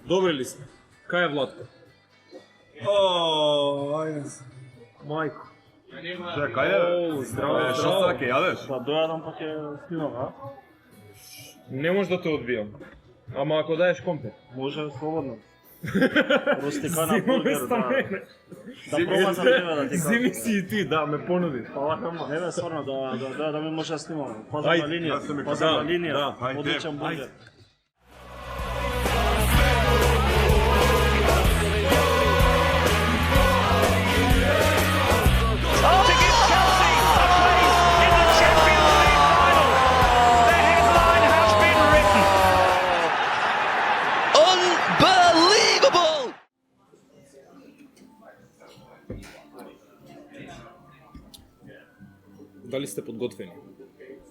Добри ли сме? Кај е Владко? Ајде. Мајко. Чекај, ајде. Здраво, Што здраво. саке, јадеш? Па дојадам па ќе снимам, а? Не може да те одбијам. Ама ако даеш компет. Може слободно. Рустикана Зимаме бургер, ста да. мене. Да пробам за тебе да ти Зими кажам. си и ти, да, ме понуди. Не бе, стварно, да ми може да снимаме. Пазам Ајде, на линија, да се ми пазам на да, линија, да, ајде, одличен бургер. ајде. To give Chelsea a place in the Champions League final. The headline has been written. Unbelievable! Дали сте подготвени?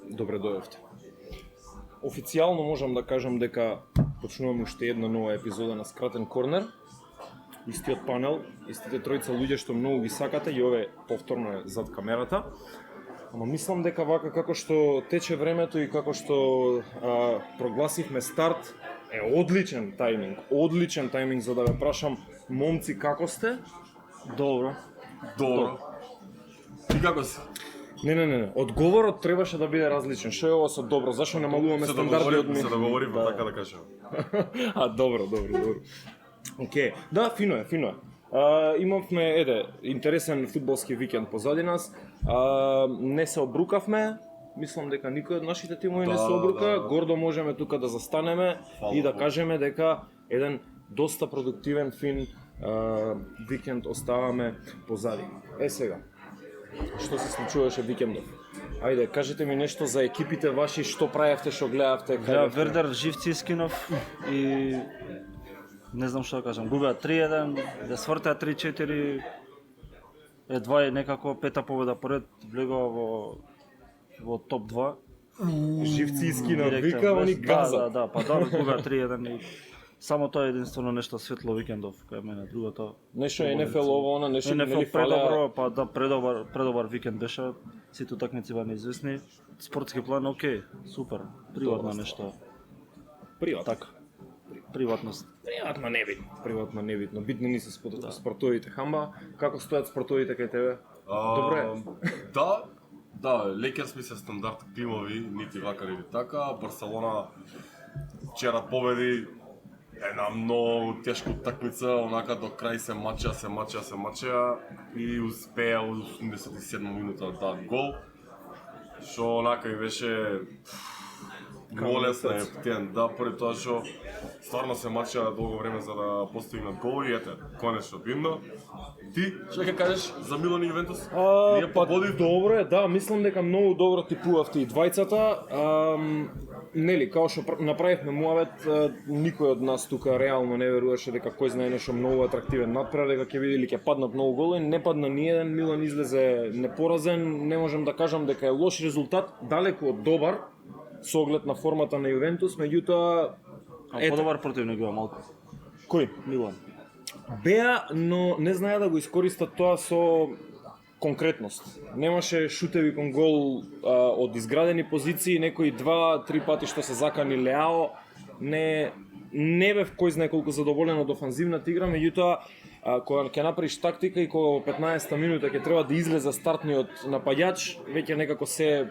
Добре дојавте. Официјално можам да кажам дека почнуваме уште една нова епизода на Скратен корнер. Истиот панел, истите тројца луѓе што многу ги сакате и ове повторно е зад камерата. Ама мислам дека вака како што тече времето и како што прогласивме старт, е одличен тајминг за да ве прашам, момци, како сте? Добро. Добро. И како си? Не. Одговорот требаше да биде различен. Што е ова со добро? Зашо намалуваме стандардиот ми? Се договоривме, така да кажем. Добро. Океј. Да, фино е. Имавме, интересен фудбалски викенд позади нас. Не се обрукавме. Мислам дека никој од нашите тимови не се обрука. Да. Гордо можеме тука да застанеме и да кажеме дека еден доста продуктивен, фин викенд оставаме позади. Сега, што се случуваше викендов? Ајде, кажете ми нешто за екипите ваши, што правевте, што гледавте, Гледа Вердер Живци Искинов и не знам што да кажам, губеа 3-1, да свртеа 3-4, едва е некако пета победа поред, влегува во топ 2. Живци на Директен вика, они без- газа. Да, па да, губеа 3-1 и само тоа е единствено нешто светло викендов кај мене, другото. Нешто НФЛ ово, она нешто НФЛ нели фалеа. предобро, па да, предобар викенд беше, сите утакмици беа неизвестни. Спортски план окей, супер, приватно нешто. Приватно. Така. Приватност. Приватно небитно. Битни ни се спортовите. Хамба, како стојат спортовите кај тебе? Добре. Да, Лейкерс ми се стандард климови, нити вака нити така. Барселона вчера победи една многу тешка утакмица, онака до крај се мачеа и успеа во 87 минута да дадат гол. Што онака и беше голесна е птен, да, поради тоа што стварно се мачеа долго време за да постигнат гол и ете, конечно бинно. Ти, што ќе кажеш за Милан и Јувентус? Ние победивме. Добро е, да, мислам дека многу добро типувавте и двајцата. Нели, као што направивме муавет, никој од нас тука реално не веруваше дека кој знае нешто многу атрактивен надпревар, дека ќе види или ќе паднат многу голови, не падна ни еден, Милан излезе непоразен, не можам да кажам дека е лош резултат, далеку од добар, со оглед на формата на Јувентус, меѓутоа А подобар противник беа малку. кој? Милан. Беа, но не знаеа да го искористат тоа со конкретност. Немаше шутеви кон гол од изградени позиции, некои 2-3 пати што се закани Леао. Не бев кој знае колку задоволен од офанзивната игра, меѓутоа кога ќе направиш тактика и кога во 15-та минута ќе треба да излезе стартниот напаѓач, веќе некако се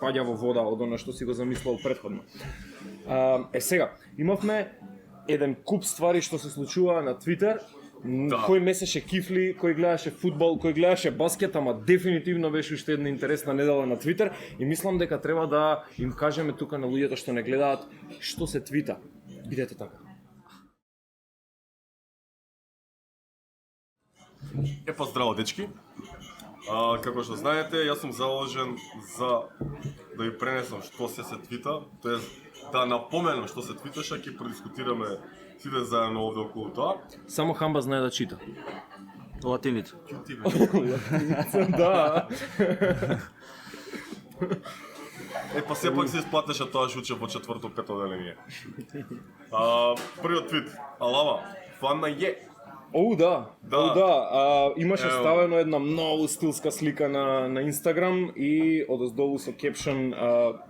паѓа во вода од она што си го замислувал претходно. Сега, имавме еден куп ствари што се случува на Твитер. Кој месеше кифли, кој гледаше фудбал, кој гледаше баскет, ама дефинитивно беше уште една интересна недела на Твитер и мислам дека треба да им кажеме тука на луѓето што не гледаат што се твита. Бидете така. Епа здраво, дечки. Како што знаете, јас сум заложен за да ви пренесам што се твита, тоест да напоменам што се твиташе, ќе продискутираме сите заедно овде околу тоа. Само Хамба знае да чита. Латините. Да. Па сепак се исплатеше тоа што учев во четврто, пето одделение. Првиот твит. Алава, фана е. Да. Имаше Ево. ставено една многу стилска слика на Instagram и одоздолу со кепшн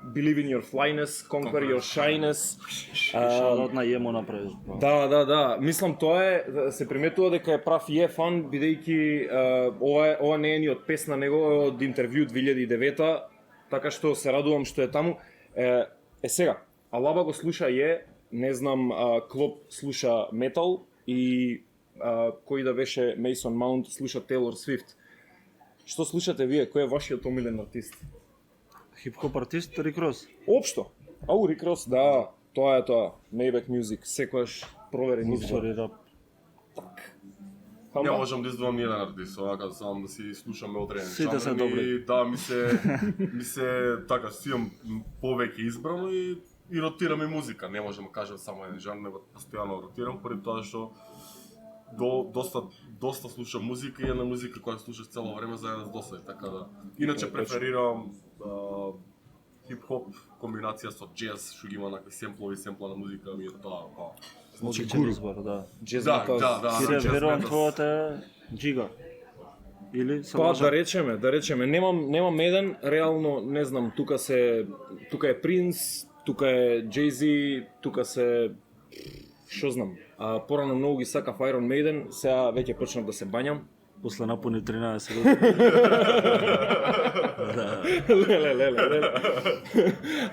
Believe in your flyness, conquer your shyness. Шаут на Емо направиш. Да. Мислам тоа се приметува дека е прав и е фан, бидејќи ова не е ни од песна, него е од интервју 2009, така што се радувам што е таму. Сега, Алаба го слуша не знам, Клоп слуша метал и кој да беше Мейсон Маунт слуша Тейлор Свифт. Што слушате вие? Кој е вашиот омилен артист? Хип-хоп артист Рик Рос. Општо. Рик Рос, да, тоа е тоа. Maybach Music, секојаш проверен избор. Луксори рап. Не можам да издвојам ниеден артист, онака само да си слушаме одреден Сите се жанр добри. и да, ми се така си имам повеќе избрано и ротирам и музика. Не можам да кажам само еден жанр, него постојано ротирам поради тоа што доста слушам музика и една музика која слушаш цело време за да досади, така да. Иначе преферирам хип-хоп комбинација со джез, што ги има накакви семпла на музика, ми е тоа. Одличен избор, да. Джез Да, метал. Кире, джез верувам метал. твојата е Джига. Или се Па лажам? да речеме, немам еден, реално не знам, тука е Принц, тука е Jay-Z, тука се што знам. Порано многу ги сакав Iron Maiden, сега веќе почнав да се бањам. После напуни 13 години. Леле.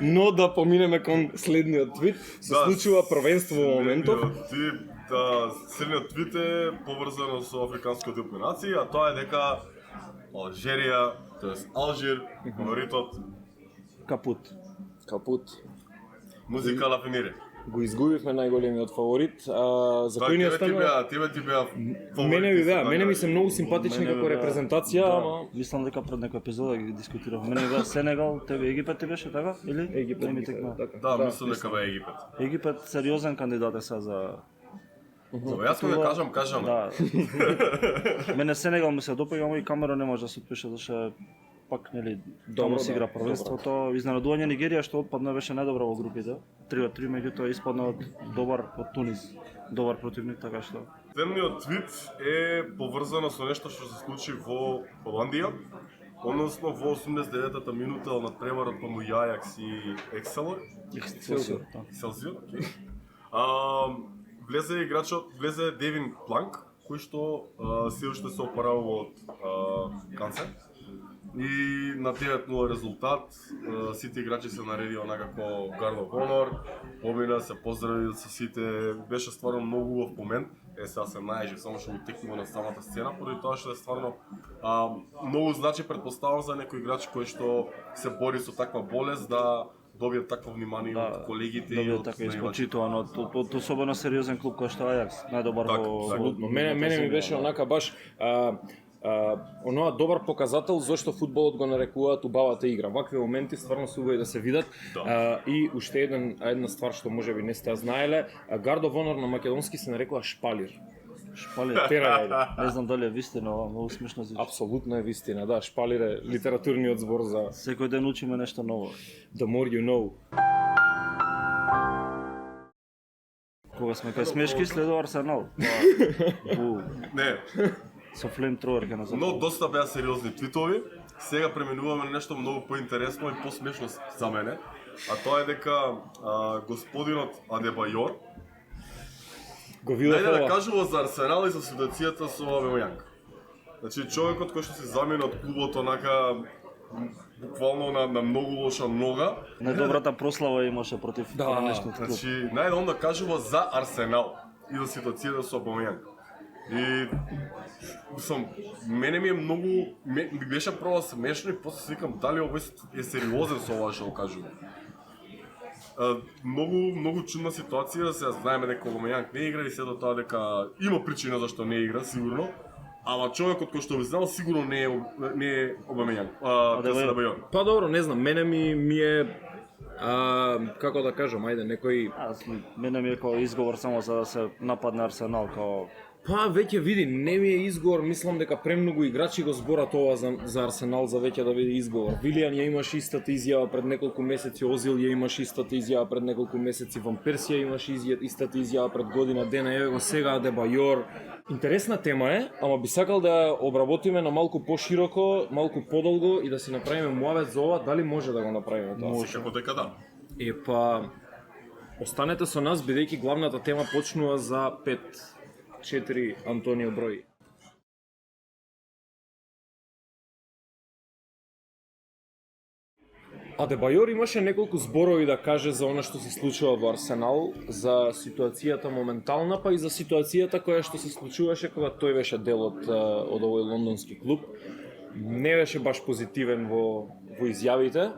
Но да поминеме кон следниот твит. Се случува првенство во моментов. Следниот твит е поврзано со африканските нации, а тоа е дека Алжерија, тоест Алжир, фаворитот Капут. музика Ла Фенире. Го изгубивме најголемиот фаворит. За кој ни останува? Тебе ти беа Мене ми се многу симпатични Мене како беа- репрезентација, ама Мислам дека пред некој епизода ги дискутиравме. Мене беа Сенегал, тебе Египет ти беше така? Или? Египет Не ми ми се, текна. така. Да, мислам дека бе Египет. Египет сериозен кандидат е сега за... Јас кога кажам. Да. Мене Сенегал ми се допаѓа, ама и Камерон не може да се отпише, зашто пак нели таму се игра првенството. Изненадување Нигерија што отпадна беше најдобра во групите. 3-3, меѓутоа испадна од од Тунис. Добар противник, така што. Следниот твит е поврзано со нешто што се случи во Холандија, односно во 89-та минута на премарот пому Ајакс и Екселор. Екселсиор. Влезе Девин Планк, кој што се уште се опаравува од канцер. И на 9-0 резултат, сите играчи се наредија некако Guard of Honor, помина се поздрави со сите, беше стварно многу убав момент. Сега се најжив, само што утекнува на самата сцена, поради тоа што е стварно многу значи, предпоставам, за некој играч кој што се бори со таква болест да добие такво внимание од колегите и од така испочитуван од особено сериозен клуб кој што Ајакс, најдобар во апсолутно. Мене ми беше онака баш оноа добар показател зошто фудбалот го нарекуваат убавата игра. Вакви моменти стварно се убави да се видат. И уште една ствар што можеби не сте ја знаеле, Guard of Honor на македонски се нарекува шпалир. Шпалир. Тера Не знам дали е вистина, ова многу смешно звучи. апсолутно е вистина, да, шпалир е литературниот збор за Секој ден учиме нешто ново. The more you know. Кога сме кај смешки следува Арсенал. Не, Со флеймтровер ќе назовам. но доста беа сериозни твитови. Сега преминуваме на нешто многу поинтересно и посмешно за мене, а тоа е дека господинот Адебајор Го видов најде да ова. кажува за Арсенал и за ситуацијата со Абелјанг. Значи човекот кој што се замина од клубот онака буквално на многу лоша нога, Најдобрата прослава имаше против поранешниот клуб. значи најде да кажува за Арсенал и за ситуацијата со Абелјанг. И мене ми е многу ми беше прво смешно и после си викам дали овој е сериозен со ова што го кажува. Многу чудна ситуација, да се знаеме дека Обамејанг не игра и се до тоа дека има причина зашто не игра сигурно, ама човекот кој што би знал сигурно не е Обамејанг. Адебајор. Па добро, не знам, мене ми е како да кажам, ајде некој Мене ми е како изговор само за да се нападне Арсенал, као Па веќе види, не ми е изговор, мислам дека премногу играчи го зборат ова за Арсенал за веќе да биде изговор. Вилијан ја имаше истата изјава пред неколку месеци, Озил ја имаше истата изјава пред неколку месеци, Ван Персија имаше истата изјава пред година дена, еве го сега Адебајор. Интересна тема е, ама би сакал да ја обработиме на малку пошироко, малку подолго и да си направиме муавет за ова, дали може да го направиме тоа? Може, како дека да. Па останете со нас, бидејќи главната тема почнува за 5-4 Антонио Брои. Адебајор имаше неколку зборови да каже за она што се случува во Арсенал, за ситуацијата моментална, па и за ситуацијата која што се случуваше кога тој беше дел од овој лондонски клуб. Не беше баш позитивен во изјавите,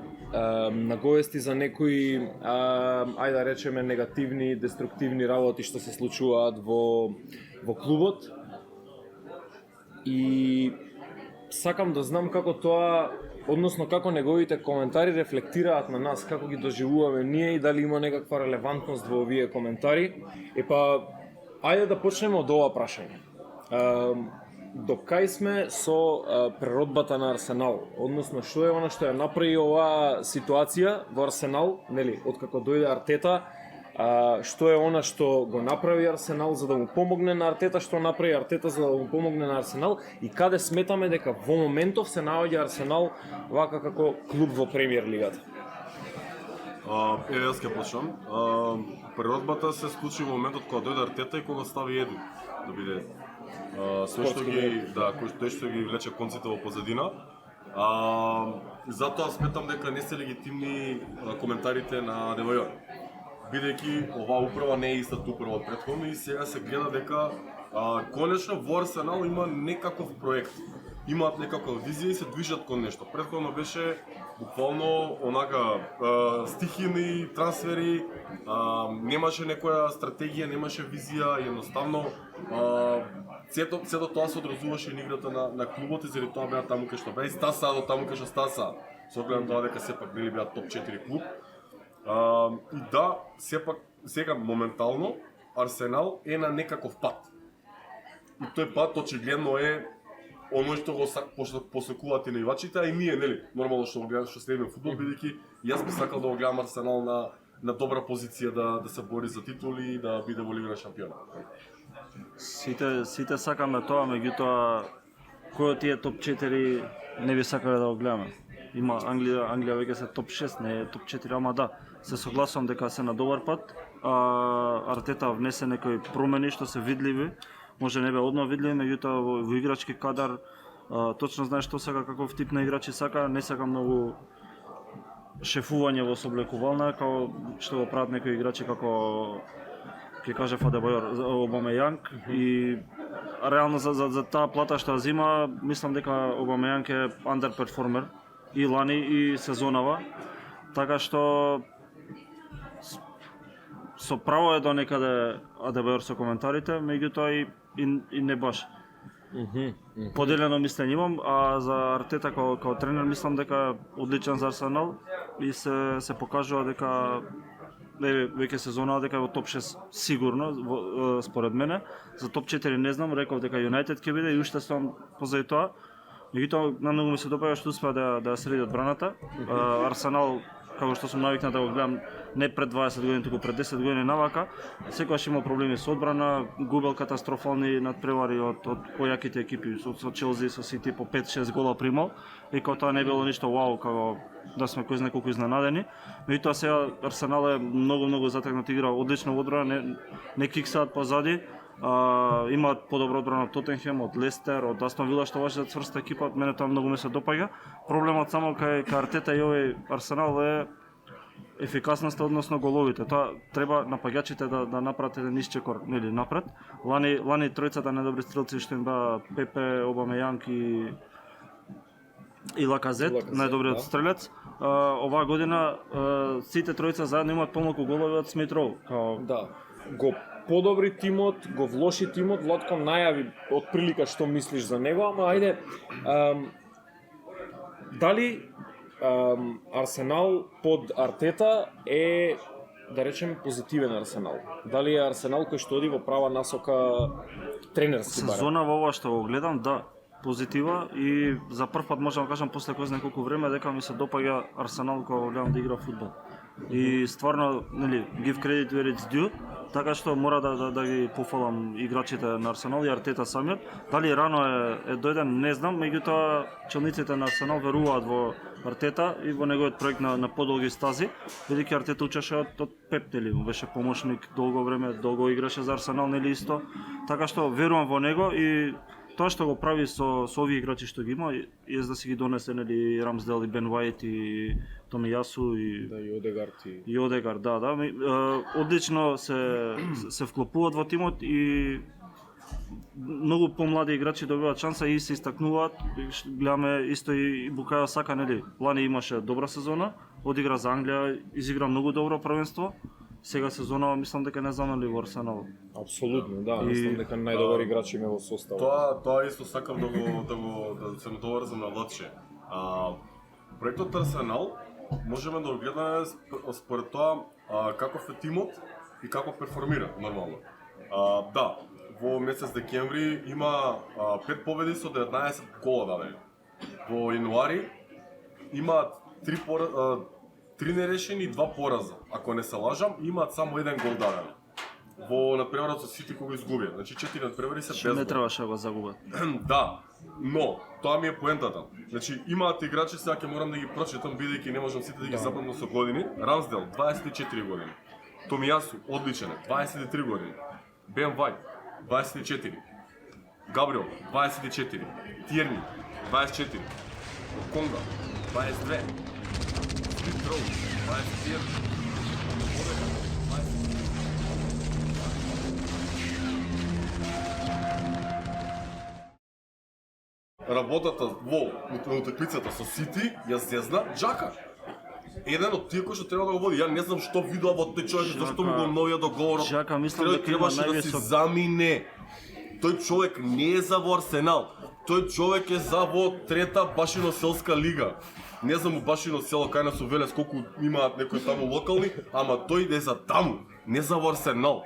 наговести за некои, ајде да речеме, негативни, деструктивни работи што се случуваат во клубот. И сакам да знам како тоа, односно како неговите коментари рефлектираат на нас, како ги доживуваме ние и дали има некаква релевантност во овие коментари. Ајде да почнеме од ова прашање. До кај сме со преродбата на Арсенал, односно што е она што ја направи оваа ситуација во Арсенал, нели, откако дојде Артета, што е она што го направи Арсенал за да му помогне на Артета, што направи Артета за да му помогне на Арсенал и каде сметаме дека во моментов се наоѓа Арсенал вака како клуб во Премиер лигата. Јас ќе почнам. Преродбата се случи во моментот кога дојде Артета и кога стави Еду да биде тој што ги влече конците во позадина. Затоа сметам дека не се легитимни коментарите на Адебајор. Бидејќи оваа управа не е истата управа од претходно и сега се гледа дека конечно во Арсенал има некаков проект. Имаат некаква визија и се движат кон нешто. Претходно беше буквално онака стихини трансфери, немаше некоја стратегија, немаше визија, едноставно сето тоа се одразуваше и играта на клубот и заради тоа беа таму кај што беа и стаса до таму кај што стаса. Со оглед на тоа дека сепак били беа топ 4 клуб. И да, сепак сега моментално Арсенал е на некаков пат. И тој пат очигледно е оно што го посекуваат и наивачите, а и ние, нели, нормално што го гледаме, што следиме фудбал, бидејќи јас би сакал да го гледам Арсенал на добра позиција да се бори за титули и да биде во Лига на шампиони. Сите сакаме тоа, меѓутоа кој од тие топ 4 не би сакале да го гледаме. Има Англија веќе се топ 6, не е топ 4, ама да, се согласувам дека се на добар пат. Артета внесе некои промени што се видливи. Може не бе одма видливи, меѓутоа во играчки кадар точно знае што сака, каков тип на играчи сака, не сака многу шефување во соблекувална, како што го прават некои играчи како ќе кажа Адебајор, Обамејанг и реално за таа плата што ја зима, мислам дека Обамејанг е underperformer и лани и сезонава, така што со право е до некаде Адебајор со коментарите, меѓутоа и не баш. Поделено мислење имам, а за Артета како тренер мислам дека одличен за Арсенал и се покажува дека веќе сезона дека во топ 6 сигурно според мене. За топ 4 не знам, реков дека Юнајтед ќе биде и уште сум позади тоа. Меѓутоа на многу ми се допаѓа што успеа да среди одбраната. Арсенал, како што сум навикнат да го гледам не пред 20 години, туку пред 10 години навака, секогаш имал проблеми со одбрана, губел катастрофални надпревари од појаките екипи, со Челси, со Сити по 5-6 гола примал, и кога тоа не било ништо вау, како да сме кој знае колку изненадени. Меѓутоа сега Арсенал е многу затегнат игра, одлично во одбрана, не киксаат позади. Имаат подобра одбрана од Тотенхем, од Лестер, од Астон Вила, што важи за цврста екипа, мене тоа многу ми се допаѓа. Проблемот само кај Артета и овој Арсенал е ефикасноста, односно головите. Тоа треба напаѓачите да направат еден исчекор, нели напред. Лани тројцата недобри стрелци што им беа Пепе, Обамејанг и Лаказет, најдобриот стрелец. Оваа година сите тројца заедно имаат помалку голови од Смит Роу. Да, го подобри тимот, го влоши тимот, Владко најави од прилика што мислиш за него, ама ајде, дали Арсенал под Артета е да речем, позитивен Арсенал? Дали е Арсенал кој што оди во права насока тренерски барем? Сезона во ова што го гледам, да, позитива и за прв пат можам да кажам после кој знае колку време дека ми се допаѓа Арсенал кога го гледам да игра фудбал. И стварно, нели, give credit where it's due, така што мора да ги пофалам играчите на Арсенал и Артета самиот. Дали рано е дојден, не знам, меѓутоа челниците на Арсенал веруваат во Артета и во неговиот проект на подолги стази, бидејќи Артета учеше од Пеп, нели, беше помошник долго време, долго играше за Арсенал, нели исто. Така што верувам во него и тоа што го прави со овие играчи што ги има, е да си ги донесе, нели, Рамсдел и Бен Вајт и Томијасу и Да, и Одегард и Одегард, да. Одлично се вклопуваат во тимот и многу помлади играчи добиваат шанса и се истакнуваат. Гледаме исто и Букајо Сака, нели, лани имаше добра сезона, одигра за Англија, изигра многу добро првенство. Сега сезона мислам дека не замали во Арсенал. Апсолутно, да, мислам дека најдобар играч има во составот. Тоа исто сакам да се надоврзам на Латше. Проектот Арсенал можеме да го гледаме според тоа каков е тимот и како перформира нормално. Да, во месец декември има 5 победи со 19 гола дадени. Во јануари има 3 нерешени и 2 пораза. Ако не се лажам, имаат само 1 гол даден. Во надпреварот со Сити кога изгубија. Значи 4 надпревари се без гол. Не требаше да го загубат. Да, но тоа ми е поентата. Значи имаат играчи, сега ќе морам да ги прочитам бидејќи не можам сите да ги запомнам со години. Рамсдел 24 години. Томијасу одличен е 23 години. Бен Вајт 24. Габриел 24. Тиерни 24. Конга 22. Строу 21. Одека 21. Работата во утакмицата со Сити ја зезна Джака. Еден од тие кои што треба да го води. Ја не знам што видува во тој човек, зашто му го новија договорот. Джака, мислам дека има требаше да си највисок замине. Тој човек не е за во Арсенал. Тој човек е за во трета башино-селска лига. Не знам у башино село кај нас у Велес колку имаат некои таму локални, ама тој е за таму, не за во Арсенал.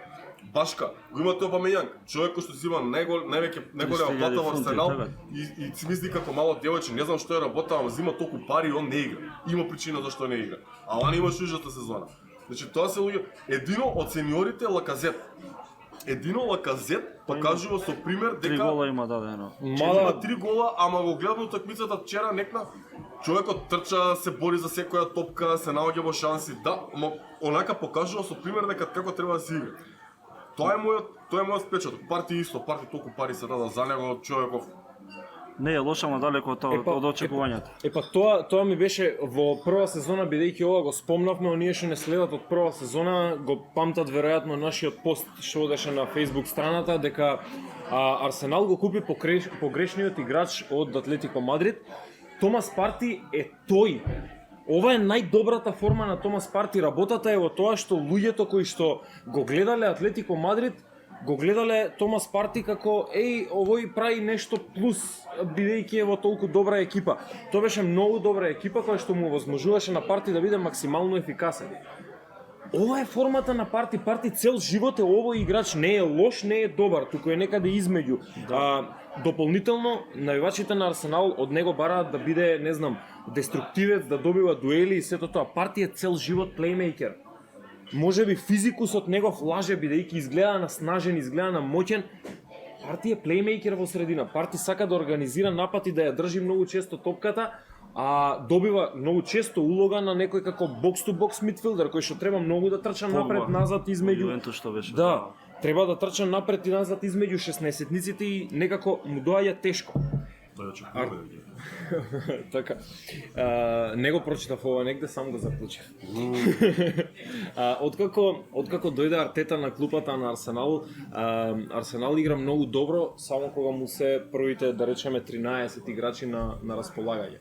Башка, го има тој Обамејанг, човек кој што си има најголема плата во Арсенал и си мисли како мало девојче, не знам што е работа, ама зима толку пари и он не игра. Има причина зашто не игра. А лани имаш ужасна сезона. Значи тоа се луѓе, едино од сениорите Лаказет. Едино Лаказет покажува со пример дека 3 гола има дадено. има 3 гола, ама го гледам утакмицата вчера некна човекот трча, се бори за секоја топка, се наоѓа во шанси, да, но онака покажува со пример дека како треба да се игра. Тоа е мојот впечаток. Парти исто, парти толку пари се дадат за него, човеков. Не е лош, ама далеко од очекувањата. Епа тоа ми беше во прва сезона, бидејќи ова го спомнавме, оние што не следат од прва сезона го памтат веројатно нашиот пост што одеше на Facebook страната дека Арсенал го купи погрешниот играч од Атлетико Мадрид. Томас Парти е тој. Ова е најдобрата форма на Томас Парти. Работата е во тоа што луѓето кои што го гледале Атлетико Мадрид, го гледале Томас Парти како овој прави нешто плюс, бидејќи е во толку добра екипа. Тоа беше многу добра екипа која што му возможуваше на Парти да биде максимално ефикасен. Ова е формата на Парти. Парти цел живот е овој играч, не е лош, не е добар, туку е некаде измеѓу. Дополнително, навивачите на Арсенал од него бараат да биде, не знам, деструктивец, да добива дуели и сето тоа. Парти е цел живот плеймейкер. Може би физикусот негов лаже, бидејќи изгледа наснажен, изгледа на моќен. Парти е плеймейкер во средина. Парти сака да организира напад и да ја држи многу често топката, а добива многу често улога на некој како бокс-то-бокс мидфилдер кој што треба многу да трча напред назад измеѓу. Јувентус што беше. Да, треба да трча напред и назад измеѓу 16-ниците и некако му доаѓа тешко. Тој очекува да ги. Така. Не го прочитав ова негде, сам го заклучив. Откако дојде Артета на клупата на Арсенал, Арсенал игра многу добро, само кога му се првите, да речеме, 13 играчи на располагање.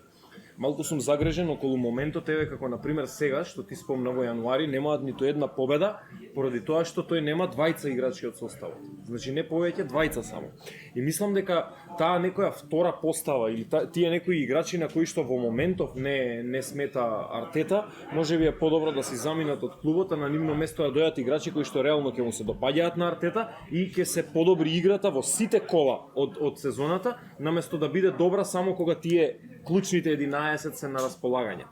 малку сум загрежен околу моментот, еве како на пример сега што ти спомна во јануари немаат ниту една победа поради тоа што тој нема двајца играчи од составот. Значи не повеќе, двајца само. И мислам дека таа некоја втора постава или тие некои играчи на кои што во моментов не смета Артета, можеби е подобро да се заминат од клубот, а на нивно место да дојдат играчи кои што реално ќе му се допаѓаат на Артета и ќе се подобри играта во сите кола од сезоната, наместо да биде добра само кога тие клучните 11 се на располагање.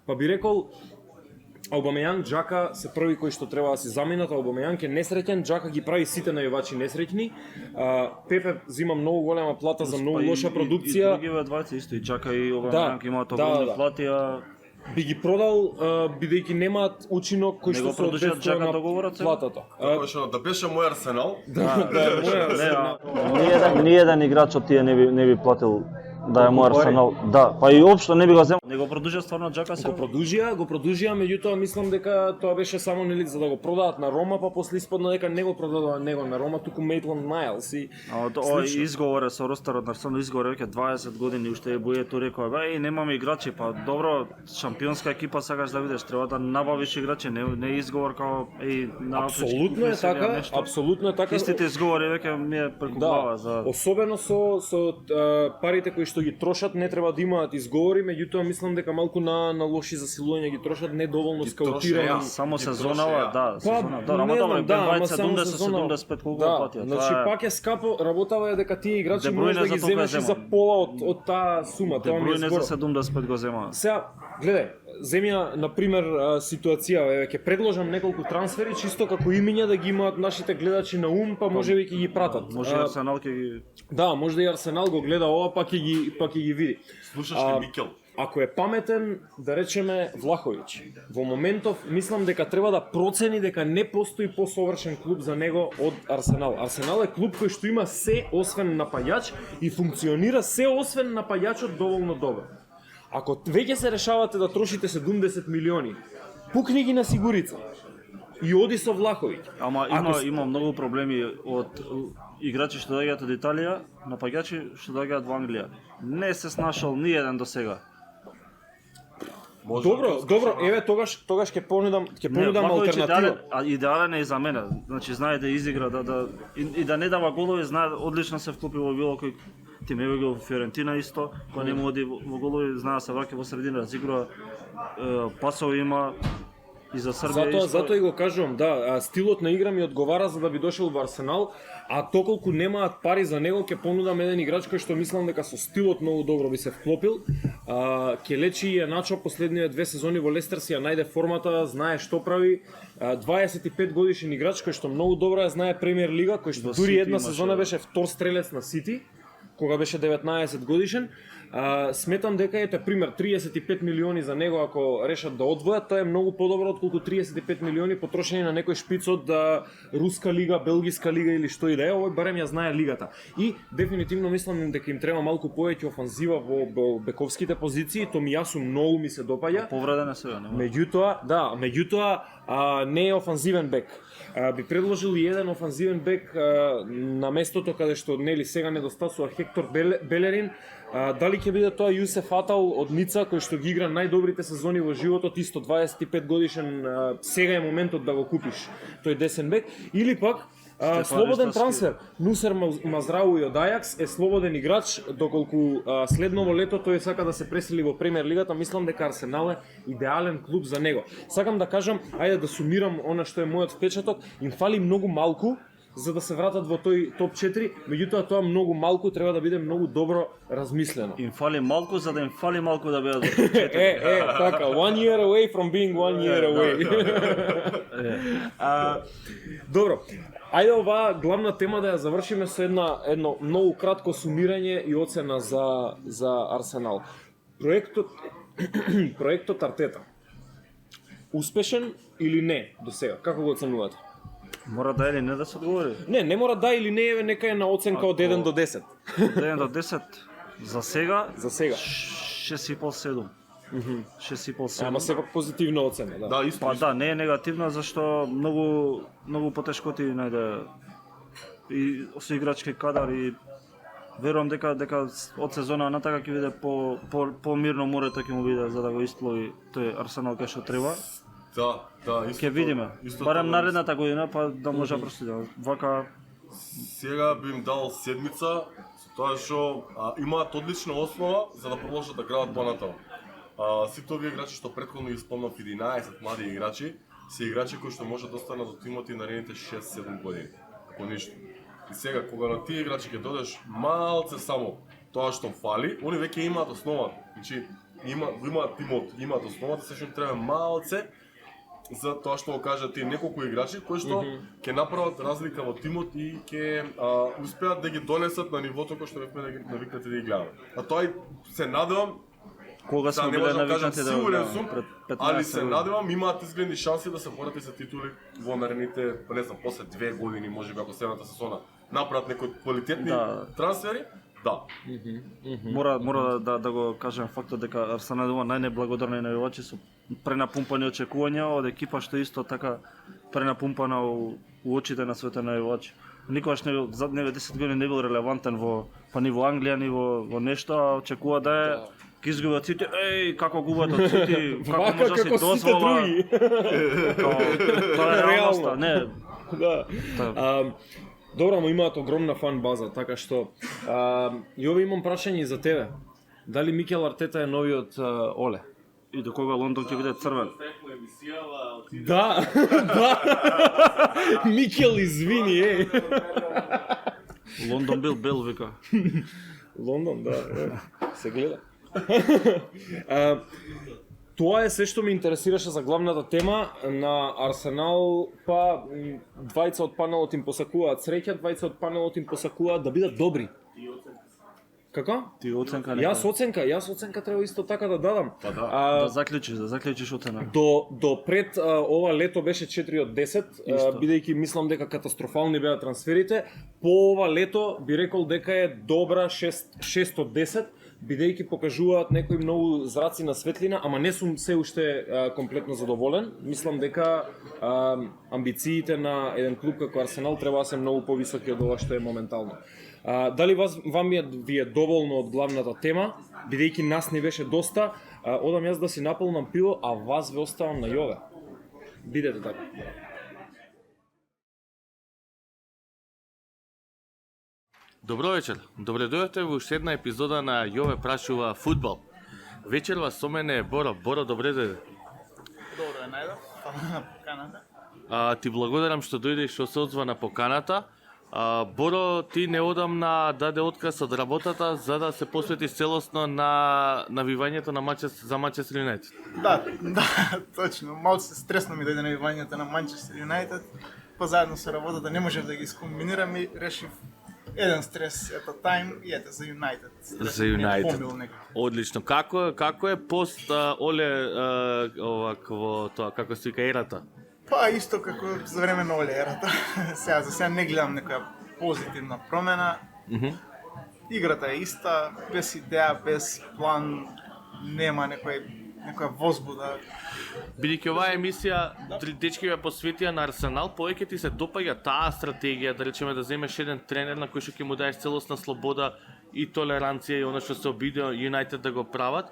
Па би рекол Аубамејанг, Джака се први кои што треба да се заминат, Аубамејанг е несреќен, Джака ги прави сите најувачи несреќни. Пепе зима многу голема плата за многу лоша продукција. И другиве двајца исто, и Джака и Аубамејанг имаат огромни плати, би ги продал бидејќи немаат учинок кој што се одредува на платата. Да беше мој Арсенал. Ни еден играч од тие не би платил да е мој Арсенал. Да, па и општо не би го земал. Не го продужија стварно Джака се. Го продужија, меѓутоа мислам дека тоа беше само нели за да го продаат на Рома, па после испадна дека не го продадоа него на Рома, туку Мејтланд Најлс и изговоре со ростерот на Арсенал, изговоре веќе 20 години уште е Буето рекоа, бе, немаме играчи, па добро, шампионска екипа сакаш да видиш, треба да набавиш играчи, не изговор као на апсолутно е така, апсолутно е така. Истите изговори веќе ми е преку глава за особено со парите кои што ги трошат, не треба да имаат изговори, меѓутоа мислам дека малку на лоши засилувања ги трошат, недоволно скаутирање. Само сезонава, да, сезона. Да, ама добро, Бен 70-75 колку платија. Значи пак е скапо, работава е дека тие играчи може да ги земеш за пола од таа сума, тоа ми е збор. За 75 го зема. Сега, гледај, земја на пример ситуација, ќе предложам неколку трансфери чисто како имиња да ги имаат нашите гледачи на ум, па можеби ќе ги пратат. Може Арсенал ќе ги Да, може да и Арсенал го гледа ова, па ќе ги види. Слушаш ли Микел? Ако е паметен, да речеме Влаховиќ, во моментов мислам дека треба да процени дека не постои посовршен клуб за него од Арсенал. Арсенал е клуб кој што има се освен напаѓач и функционира се освен напаѓачот доволно добро. Ако веќе се решавате да трошите 70 милиони, пукни ги на сигурица и оди со Влаховиќ. Ама има многу проблеми од играчи што доаѓаат од Италија, напаѓачи што доаѓаат во Англија. Не се снашол ни еден до сега. Добро, еве тогаш ќе понудам алтернатива. Идеален е и за мене. Значи знае да изигра, и да не дава голови, знае одлично се вклопи во било кој тим, еве го Фиорентина исто, кога не му оди во голови, знае да се враќа во средина, разигрува, пасови има и за Србија. Затоа и го кажувам, да, стилот на игра ми одговара за да би дошол во Арсенал, а токолку немаат пари за него, ќе понудам еден играч кој што мислам дека со стилот многу добро би се вклопил. Келечи и Еначо последниве 2 сезони во Лестер си ја најде формата, знае што прави. 25 годишен играч кој што многу добро ја знае Премиер лига, кој што дури една сезона беше втор стрелец на Сити, кога беше 19 годишен. Сметам дека ете пример 35 милиони за него ако решат да одвојат, тоа е многу подобро отколку 35 милиони потрошени на некој шпиц од руска лига, белгиска лига или што и да е, овој барем ја знае лигата. И дефинитивно мислам дека им треба малку повеќе офанзива во бековските позиции, Томијасу многу ми се допаѓа. Повреден е сега, нема. Меѓутоа не е офанзивен бек. Би предложил и еден офанзивен бек на местото каде што нели сега недостасува Хектор Белерин. Дали ќе биде тоа Јусеф Атал од Ница, кој што ги игра најдобрите сезони во животот, исто 25 годишен, сега е моментот да го купиш тој десен бек, или пак слободен трансфер. Нусер Мазрауи од Ајакс е слободен играч, доколку следново лето тој сака да се пресели во Премиер лигата, мислам дека Арсенал е идеален клуб за него. Сакам да кажам, ајде да сумирам она што е мојот впечаток, им фали многу малку за да се вратат во тој топ 4, меѓутоа тоа многу малку треба да биде многу добро размислено. Им фали малку за да им фали малку да бидат во топ 4. Така, 1 year away from being 1 year away. Добро. Ајде оваа главна тема да ја завршиме со едно многу кратко сумирање и оцена за Арсенал. Проектот Артета. Успешен или не до сега? Како го оценувате? Мора да или не да се одговори? Не мора да или не, еве нека е на оценка од 1 до 10. Од 1 до 10 за сега? За сега. 6,5-7. 6,5-7. Ама сепак позитивна оцена, да. Да, исто. Па да, не е негативна зашто многу потешкоти најде и со играчки кадар и верувам дека од сезона натака ќе биде по мирно морето ќе му биде за да го исплови тој Арсенал кај што треба. Да, истото. Ќе видиме. Истото Барем го наредната година па да може да проследиме. Вака Сега би им дал седмица, со тоа што имаат одлична основа за да продолжат да градат понатаму. Сите овие играчи што претходно ги спомнав, 11 млади играчи, се играчи кои што можат да останат до тимот и наредните 6-7 години. Ако ништо. И сега кога на тие играчи ќе додеш малце само тоа што фали, они веќе имаат основа. Значи имаат тимот, имаат основата, се што треба малце за тоа што го кажат тие неколку играчи кои што ќе направат разлика во тимот и ќе успеат да ги донесат на нивото кој што бевме да ги навикнати да ги гледаме. А тоа и се надевам, кога сме не биле можам да кажам навикнати сигурен сум, пред 15 али се години. надевам имаат изгледни шанси да се борат и за титули во наредните, не знам, после 2 години, можеби ако следната сезона направат некои квалитетни трансфери. Да. Мора да го кажем фактот дека Арсенал има најнеблагодарни навивачи со пренапумпани очекувања од екипа што исто така пренапумпана у очите на своите навивачи. Никогаш не за 10 години не бил релевантен ни во Англија, ни во нешто, а очекува да е ќе изгубат сите, како губат од сите, како може да си дозвола. Тоа е реалноста, не. Да. Добро, ама имаат огромна фан база, така што и овој имам прашање и за тебе. Дали Микел Артета е новиот Оле? И до кога Лондон ќе биде црвен? Да, да. Микел, извини, Лондон бил бел, вика. Лондон, да, се гледа. Тоа е се што ме интересираше за главната тема на Арсенал, па двајца од панелот им посакуваат среќа, двајца од панелот им посакуваат да бидат добри. Како? Ти оценка Јас оценка треба исто така да дадам. да заклучиш оцена. До пред ова лето беше 4 од 10, бидејќи мислам дека катастрофални беа трансферите. По ова лето би рекол дека е добра 6 од 10, бидејќи покажуваат некои многу зраци на светлина, ама не сум се уште комплетно задоволен. Мислам дека амбициите на еден клуб како Арсенал треба да се многу повисоки од ова што е моментално. Дали вам ви е доволно од главната тема, бидејќи нас не беше доста, одам јас да си наполнам пиво, а вас ве оставам на Јове. Бидете така. Добро вечер. Добре дојдовте во уште една епизода на Јове прашува фудбал. Вечерва со мене е Боро. Боро, добре дојде. Добро е најдов, фала на поканата. Ти благодарам што дојдеш, што се одзва на поканата. Боро, ти неодамна даде отказ од работата за да се посветиш целосно на навивањето на за Манчестер Юнајтед. Да, точно. Малку се стресно ми дојде навивањето на Манчестер Юнајтед. Па заедно со работата не можев да ги скомбинирам и решив еден стрес at a time и ете за Юнајтед. За Юнајтед. Одлично. Како е пост Оле овакво тоа, како се вика ерата? Па исто како за време на Оле ерата. За сега не гледам некоја позитивна промена. Играта е иста, без идеја, без план, нема некоја возбуда. Бидејќи оваа емисија дечки ја посветија на Арсенал, повеќе ти се допаѓа таа стратегија, да речеме да земеш еден тренер на кој што ќе му даеш целосна слобода и толеранција и она што се обиде Юнајтед да го прават.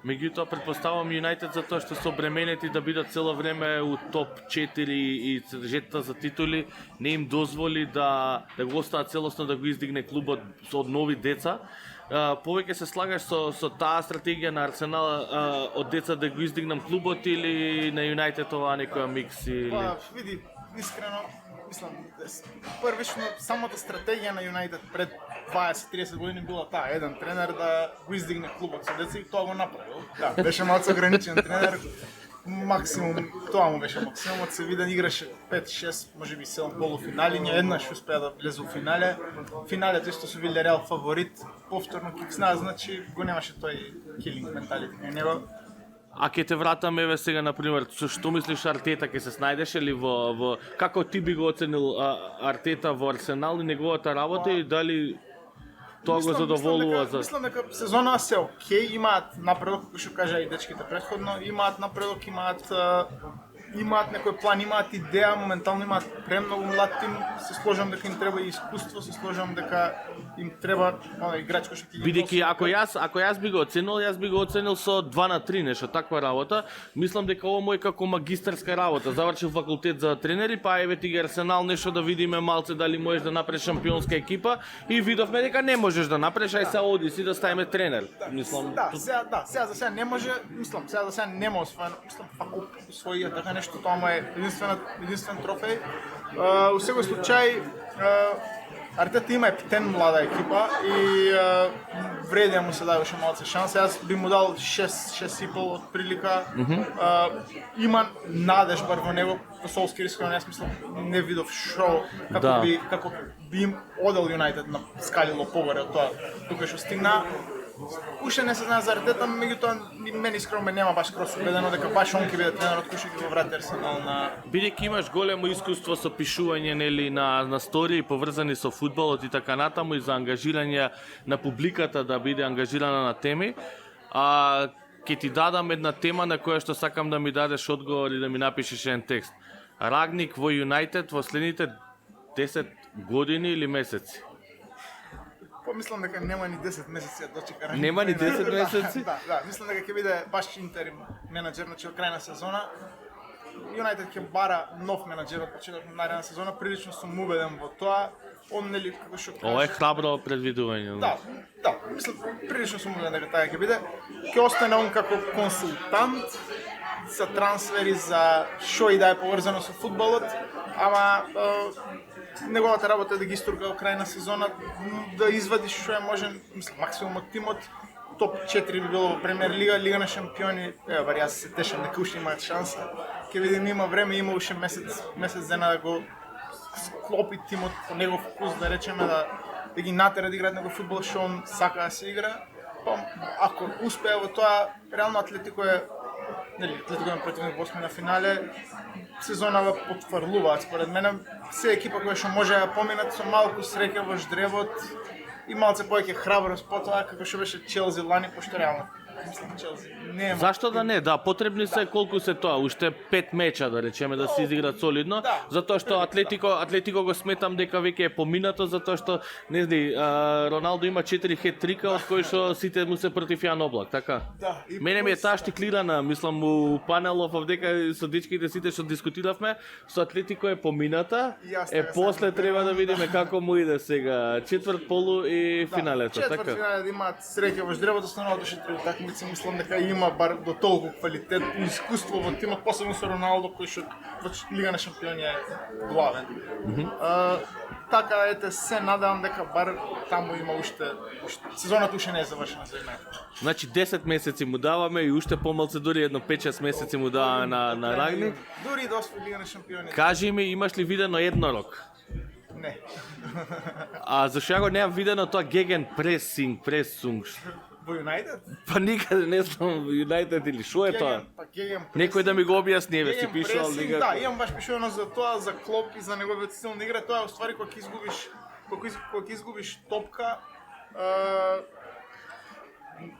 Меѓутоа претпоставам Юнајтед затоа што се обременети да бидат цело време у топ 4 и жетата за титули, не им дозволи да го остават целосно да го издигне клубот од нови деца. Повеќе се слагаш со таа стратегија на Арсенал од деца да го издигнам клубот или на Юнајтед ова некоја микс или... Па, види, искрено, мислам, првично самата стратегија на Юнајтед пред 20-30 години била таа, еден тренер да го издигне клубот со деца и тоа го направил. Да, беше малку ограничен тренер, максимум, тоа му беше максимумот, се виден играше 5-6, можеби 7 полуфинали, еднаш успеа да влезе во финале. Финалето исто со Вилјареал фаворит, повторно киксна, значи го немаше тој килинг менталитет на него. А ќе те вратам еве сега на пример, што мислиш Артета ќе се снајдеш ли во како ти би го оценил Артета во Арсенал и неговата работа и дали тоа го задоволува за... Мислам дека сезона се окей, имаат напредок, како што кажа и дечките претходно, имаат напредок, имаат имаат некој план, имаат идеја, моментално имаат премногу млад тим, се сложам дека им треба и искуство, се сложам дека им треба играч кој што ќе ги Бидејќи ако јас би го оценил со 2/3 нешто таква работа, мислам дека ова мој како магистарска работа. Завршил факултет за тренери, па еве ти ги Арсенал нешто да видиме малце дали можеш да направиш шампионска екипа и видовме дека не можеш да направиш, ај се оди си да ставиме тренер. Мислам, сега за сега не може, мислам, сега за сега нема освоено, мислам, ако освои така нешто, тоа му е единствен трофеј. У секој случај, Артета има ептен млада екипа и вреди му се даде уште малце шанса. Јас би му дал 6,5 од прилика. Има надеж бар во него, во Солскер, искрено јас мислам не видов шо како би им одел Юнайтед на скалило погоре од тоа тука што стигна. Уште не се знае за Артета, меѓутоа мене искрено ме нема баш крос убедено дека баш он ќе биде тренерот кој ќе го врати Арсенал на... Бидејќи имаш големо искуство со пишување нели на стории поврзани со фудбалот и така натаму и за ангажирање на публиката да биде ангажирана на теми, ќе ти дадам една тема на која што сакам да ми дадеш одговор и да ми напишеш еден текст. Рагник во Юнайтед во следните 10 години или месеци? Помислам дека нема ни 10 месеци да дочека Рагник. Нема ни 10 месеци? Да, мислам дека ќе биде баш интерим менаџер, значи од крај на сезона. Юнайтед ќе бара нов менаџер од почеток на наредна сезона, прилично сум убеден во тоа. Он нели како што кажа... Ова е храбро предвидување. Да, мислам прилично сум убеден дека така ќе биде. Ќе остане он како консултант за трансфери, за шо и да е поврзано со фудбалот, ама неговата работа е да ги истурка до крај на сезона, да извади што е можен, мислам, максимум од тимот. Топ 4 би било во Премиер Лига, Лига на шампиони, бар јас се тешам дека уште имаат шанса. Ќе видиме, има време, има уште месец дена да го склопи тимот по негов вкус, да речеме, да ги натера да играат некој фудбал што он сака да се игра. Па, ако успее во тоа, реално Атлетико е противник во 8 на финале, сезонава потврлуваат според мене. Се екипа која што може да поминат со малку среќа во ждревот и малце повеќе храброст потоа како што беше Челси лани, пошто реално мислам Челси нема. Зашто да не? Да, потребни се колку се тоа, уште 5 меча да речеме да се изиграат солидно, затоа што Атлетико го сметам дека веќе е поминато, затоа што не знам, Роналдо има 4 хет-трика од кои што сите му се против Јан Облак, така? Да. Мене ми е таа штиклирана, мислам у панелов овдека со дечките сите што дискутиравме, со Атлетико е помината, после треба да видиме како му иде сега четврт полу и финалето, така? Четврт финале да имаат среќа во ждревот, остануваат уште 3 такмици, мислам дека има бар до толку квалитет и искуство во тимот, посебно со Роналдо кој што во Лига на шампиони е главен. Така ете се надевам дека бар таму има уште сезоната уште не е завршена за Юнайтед. Значи 10 месеци му даваме и уште помалце, дури едно 5-6 месеци му даваме на Рагник. Дури да освои Лига на шампиони. Кажи ми, имаш ли видено еднорог? Не. А зашто ја го немам видено тоа геген пресинг? Во Юнайтед? Па никаде не знам Юнайтед или шо е тоа? Некој да ми го објасни, еве си пишал лига. Да, имам баш пишано за тоа, за Клоп и за неговиот стил на игра. Тоа е уствари кога ќе изгубиш топка,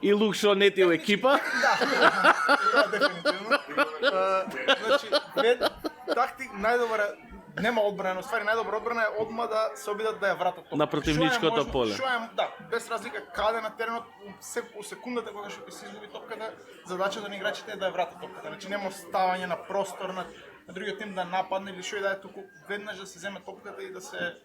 и лук шо не ти у екипа? Да, дефинитивно. Значи, тактик најдобра нема одбрана, ствари најдобра одбрана е одма да се обидат да ја вратат топката. На противничкото поле. Да, без разлика каде на теренот, у секундата кога што се изгуби топката, задачата на играчите е да ја вратат топката. Значи нема ставање на простор на другиот тим да нападне или што и да е, туку веднаш да се земе топката и да се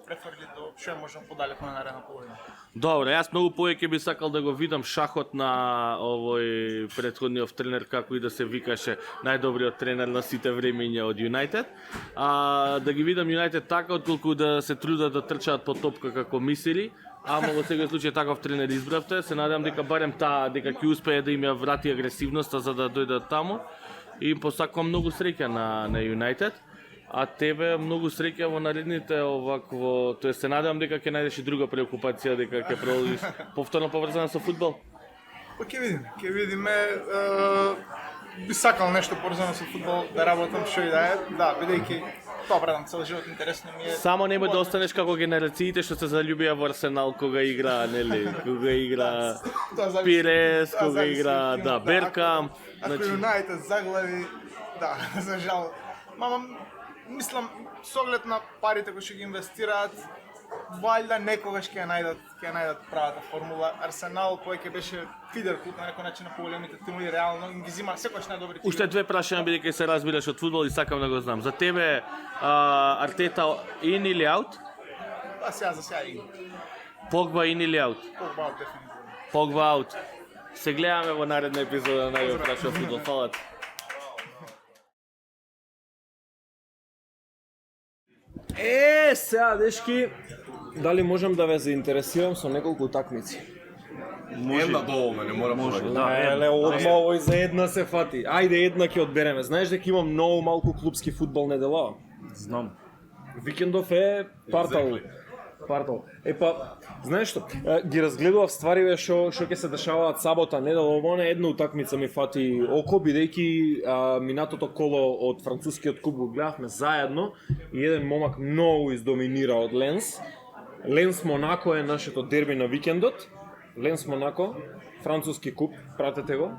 префрли до што е можно подалеку на наредна половина. Добро, јас многу повеќе би сакал да го видам шахот на овој претходниот тренер, како и да се викаше најдобриот тренер на сите времиња од Юнайтед. Да ги видам Юнайтед така, отколку да се трудат да трчаат по топка како мисери. Ама во секој случај таков тренер избравте. Се надевам дека барем дека ќе успее да им ја врати агресивноста за да дојдат таму. И им посакувам многу среќа на Юнайтед. А тебе многу среќа во наредните овакво, тоа се надевам дека ќе најдеш и друга преокупација, дека ќе продолжиш повторно поврзана со фудбал. Па ќе видиме, би сакал нешто поврзано со фудбал да работам што и да е. Да, бидејќи тоа брадам цел живот, интересно ми е. Само немој да останеш како генерациите што се заљубија во Арсенал кога игра, нели, кога игра Пирес, кога игра Беркамп. Ако Юнайтед заглави, Да, за жал. Мама, мислам, с оглед на парите кои ќе ги инвестираат, валјда некогаш ќе ја најдат правата формула. Арсенал кој ќе беше фидер клуб на некој начин на поголемите тимови, реално им ги зима секогаш најдобри тимови. Уште две прашања бидејќи се разбираш од фудбал и сакам да го знам. За тебе Артета in или аут? Па сега за сега и Погба in или аут? Погба дефинитивно. Погба аут. Се гледаме во наредна епизода на Најго прашува фудбал. Фала ти. Сега, дечки, дали можам да ве заинтересирам со неколку утакмици? Една доволно, не мора повеќе. Еле, одма овој за една се фати. Ајде, една ќе одбереме. Знаеш дека има многу малку клубски фудбал неделава? Знам. Викендов е партал. Партал. Епа, знаеш што? Ги разгледував ствариве што ќе се дешаваат сабота, недела, ово не една утакмица ми фати око, бидејќи минатото коло од францускиот клуб го гледавме заедно и еден момак многу издоминира од Ленс. Ленс Монако е нашето дерби на викендот. Ленс Монако, француски клуб, пратете го.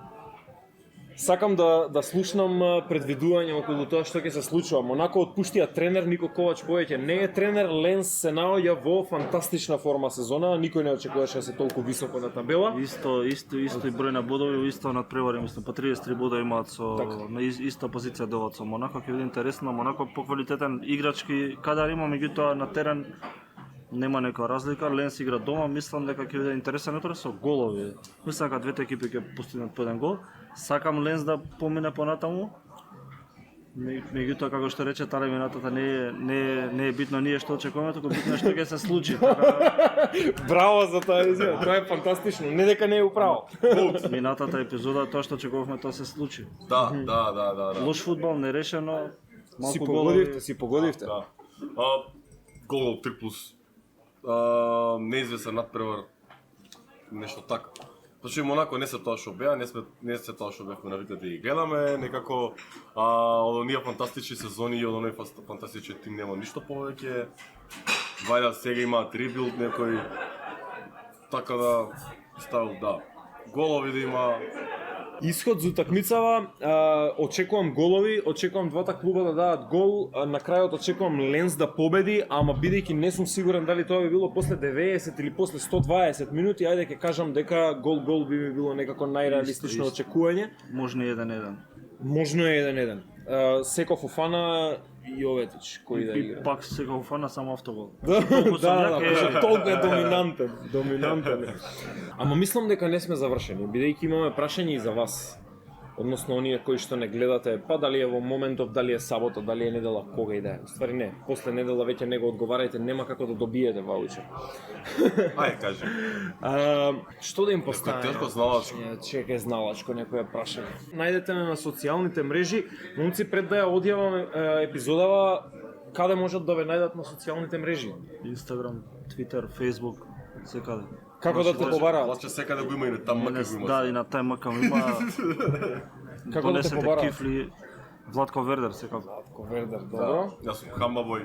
Сакам да слушнам предвидување околу тоа што ќе се случува. Монако отпуштија тренер, Нико Ковач повеќе не е тренер, Ленс се наоѓа во фантастична форма сезона, никој не очекуваше да се толку високо на табела. Исто и број на бодови, исто надпревари, мислам, по 33 бода имаат со на иста позиција делат со Монако, ќе биде интересно, Монако поквалитетен играчки кадар има, меѓутоа на терен нема некоја разлика. Ленс игра дома, мислам дека ќе биде интересен утре со голови. Мислам дека двете екипи ќе постигнат по еден гол. Сакам Ленс да помине понатаму. Меѓутоа, како што рече Таре, минатата не е битно ние што очекуваме, туку битно е што ќе се случи. Браво за тоа изјава, тоа е фантастично, не дека не е управо. Минатата епизода, тоа што очекувавме, тоа се случи. Да. Лош фудбал, нерешено, Си малку голови. погодивте. Да. Гол 3+. Неизвестен надпревар. Нешто така. Зашто и Монако не се тоа што беа, не се тоа што бевме навикнати да ги гледаме, некако од оние фантастични сезони и од оној фантастичен тим нема ништо повеќе. Вајда сега имаат ребилд некој, така да ставил да. Голови да има. Исход за утакмицава, очекувам голови, очекувам двата клуба да дадат гол, на крајот очекувам Ленс да победи, ама бидејќи не сум сигурен дали тоа би било после 90 или после 120 минути, ајде ќе кажам дека гол би ми било некако најреалистично очекување. Можно 1-1. Можно е 1-1. Секо Фофана и Јоветич кои да И игра. пак сега фана само автогол. Да, толку е доминантен. Ама мислам дека не сме завршени, бидејќи имаме прашање и за вас. Односно оние кои што не гледате, па дали е во моментов, дали е сабота, дали е недела, кога и да е. Ствари не, после недела веќе не го одговарајте, нема како да добиете ваучер. Ај, кажи. Што да им поставиме? Тешко зналачко. Чекај зналачко некоја прашање. Најдете ме на социјалните мрежи. Момци, пред да ја одјавам епизодава, каде можат да ве најдат на социјалните мрежи? Инстаграм, Твитер, Фејсбук, секаде. Како да те побараат? Плаче секаде го има и на таму мака го има. Да, и на тај макам има. Како да те Донесете побараат? кифли. Владко Вердер, секако. Ковердер, добро. Јас сум Хамба бој.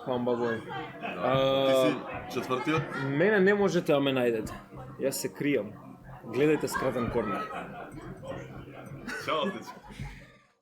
Хамба бој. Ти си четвртиот? Мене не можете да ме најдете. Јас се кријам. Гледајте скратен корнер. Чао, дечко.